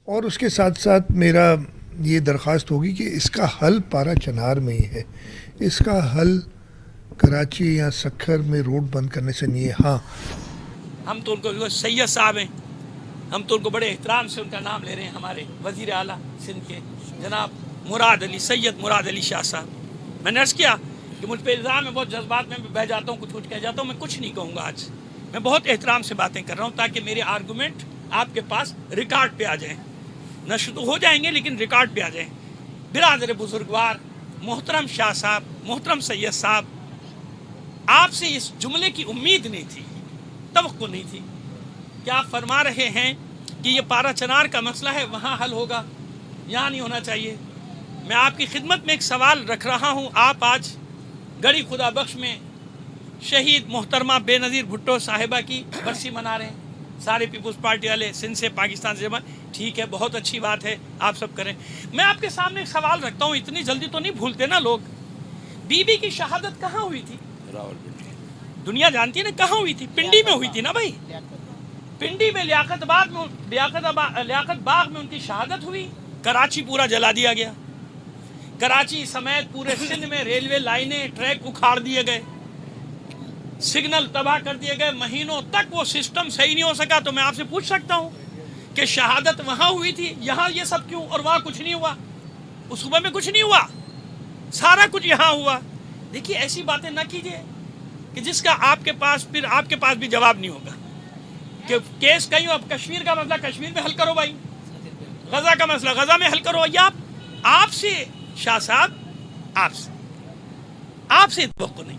اور اس کے ساتھ ساتھ میرا یہ درخواست ہوگی کہ اس کا حل پارا چنار میں ہی ہے. اس کا حل کراچی یا سکھر میں روڈ بند کرنے سے نہیں ہے. ہاں ہم تو ان کو سید صاحب ہیں، ہم تو ان کو بڑے احترام سے ان کا نام لے رہے ہیں. ہمارے وزیر اعلیٰ سندھ کے جناب مراد علی، سید مراد علی شاہ صاحب. میں نے عرض کیا کہ مجھ پہ الزام ہے، بہت جذبات میں بہ جاتا ہوں، کچھ کہہ جاتا ہوں. میں کچھ نہیں کہوں گا آج. میں بہت احترام سے باتیں کر رہا ہوں تاکہ میرے آرگومنٹ آپ کے پاس ریکارڈ پہ آ جائیں. نشر تو ہو جائیں گے لیکن ریکارڈ پہ آ جائیں. برادر بزرگوار، محترم شاہ صاحب، محترم سید صاحب، آپ سے اس جملے کی امید نہیں تھی، توقع نہیں تھی کہ آپ فرما رہے ہیں کہ یہ پارا چنار کا مسئلہ ہے، وہاں حل ہوگا، یہاں نہیں ہونا چاہیے. میں آپ کی خدمت میں ایک سوال رکھ رہا ہوں. آپ آج گڑھی خدا بخش میں شہید محترمہ بے نظیر بھٹو صاحبہ کی برسی منا رہے ہیں. سارے پیپلز پارٹی والے سندھ سے، پاکستان سے جمع. ٹھیک ہے، بہت اچھی بات ہے، آپ سب کریں. میں آپ کے سامنے ایک سوال رکھتا ہوں، اتنی جلدی تو نہیں بھولتے نا لوگ. بی بی کی شہادت کہاں ہوئی تھی؟ دنیا جانتی ہے نا کہاں ہوئی تھی. پنڈی میں ہوئی تھی نا بھائی. پنڈی میں لیاقت باغ میں ان کی شہادت ہوئی. کراچی پورا جلا دیا گیا. کراچی سمیت پورے سندھ میں ریلوے لائنیں، ٹریک اکھاڑ دیے گئے، سگنل تباہ کر دیے گئے. مہینوں تک وہ سسٹم صحیح نہیں ہو سکا. تو میں آپ سے پوچھ سکتا ہوں کہ شہادت وہاں ہوئی تھی، یہاں یہ سب کیوں؟ اور وہاں کچھ نہیں ہوا، اس صوبے میں کچھ نہیں ہوا، سارا کچھ یہاں ہوا. دیکھیے ایسی باتیں نہ کیجیے کہ جس کا آپ کے پاس بھی جواب نہیں ہوگا. کہ کیس کہیں اب کشمیر کا مسئلہ کشمیر میں حل کرو بھائی، غزہ کا مسئلہ غزہ میں حل کرو. یا آپ سے شاہ صاحب، آپ سے توقع نہیں.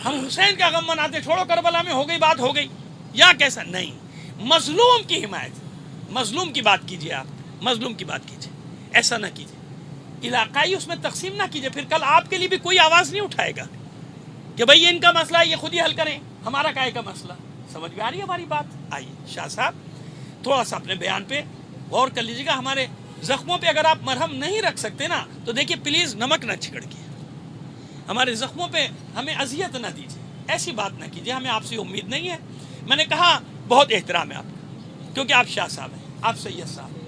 ہم حسین کا غم مناتے، چھوڑو کربلا میں ہو گئی بات ہو گئی، یا کیسا نہیں. مظلوم کی حمایت، مظلوم کی بات کیجیے. آپ مظلوم کی بات کیجیے، ایسا نہ کیجیے. علاقائی اس میں تقسیم نہ کیجیے. پھر کل آپ کے لیے بھی کوئی آواز نہیں اٹھائے گا کہ بھئی ان کا مسئلہ یہ خود ہی حل کریں، ہمارا کائے کا مسئلہ. سمجھ میں آ رہی ہے ہماری بات؟ آئیے شاہ صاحب تھوڑا سا اپنے بیان پہ غور کر لیجیے گا. ہمارے زخموں پہ اگر آپ مرہم نہیں رکھ سکتے نا تو دیکھیے پلیز نمک نہ چھڑکیے. ہمارے زخموں پہ ہمیں اذیت نہ دیجیے، ایسی بات نہ کیجیے. ہمیں آپ سے امید نہیں ہے. میں نے کہا بہت احترام ہے آپ کا، کیونکہ آپ شاہ صاحب ہیں، آپ سید صاحب ہیں،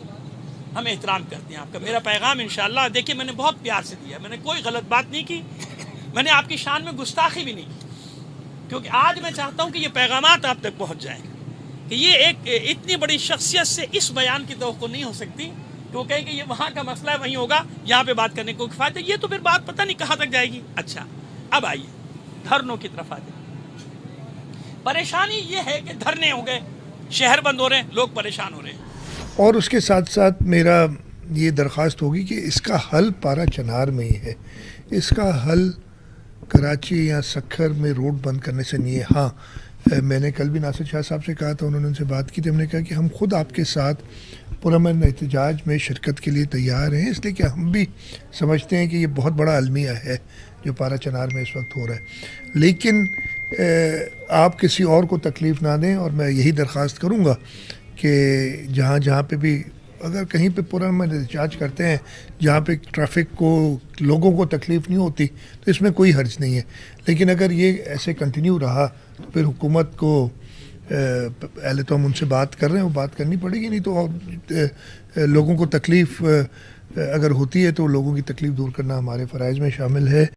ہم احترام کرتے ہیں آپ کا. میرا پیغام انشاءاللہ دیکھیے میں نے بہت پیار سے دیا. میں نے کوئی غلط بات نہیں کی، میں نے آپ کی شان میں گستاخی بھی نہیں کی. کیونکہ آج میں چاہتا ہوں کہ یہ پیغامات آپ تک پہنچ جائیں کہ یہ ایک اتنی بڑی شخصیت سے اس بیان کی توقع نہیں ہو سکتی کہ وہ کہے کہ یہ وہاں کا مسئلہ ہے، وہیں ہوگا، یہاں پہ بات کرنے کو کفایت ہے. یہ تو پھر بات پتہ نہیں کہاں تک جائے گی. اچھا اب آئیے دھرنوں کی طرف آتے. پریشانی یہ ہے کہ دھرنے ہو گئے، شہر بند ہو رہے ہیں، لوگ پریشان ہو رہے ہیں. اور اس کے ساتھ ساتھ میرا یہ درخواست ہوگی کہ اس کا حل پارا چنار میں ہی ہے. اس کا حل کراچی یا سکھر میں روڈ بند کرنے سے نہیں ہے. ہاں میں نے کل بھی ناصر شاہ صاحب سے کہا تھا، انہوں نے ان سے بات کی تھی. ہم نے کہا کہ ہم خود آپ کے ساتھ پرامن احتجاج میں شرکت کے لیے تیار ہیں، اس لیے کہ ہم بھی سمجھتے ہیں کہ یہ بہت بڑا المیہ ہے جو پارا چنار میں اس وقت ہو رہا ہے. لیکن آپ کسی اور کو تکلیف نہ دیں. اور میں یہی درخواست کروں گا کہ جہاں پہ بھی اگر کہیں پہ پرامن احتجاج کرتے ہیں، جہاں پہ ٹریفک کو، لوگوں کو تکلیف نہیں ہوتی، تو اس میں کوئی حرج نہیں ہے. لیکن اگر یہ ایسے کنٹینیو رہا تو پھر حکومت کو پہلے تو ہم ان سے بات کر رہے ہیں، وہ بات کرنی پڑے گی. نہیں تو لوگوں کو تکلیف اگر ہوتی ہے تو لوگوں کی تکلیف دور کرنا ہمارے فرائض میں شامل ہے.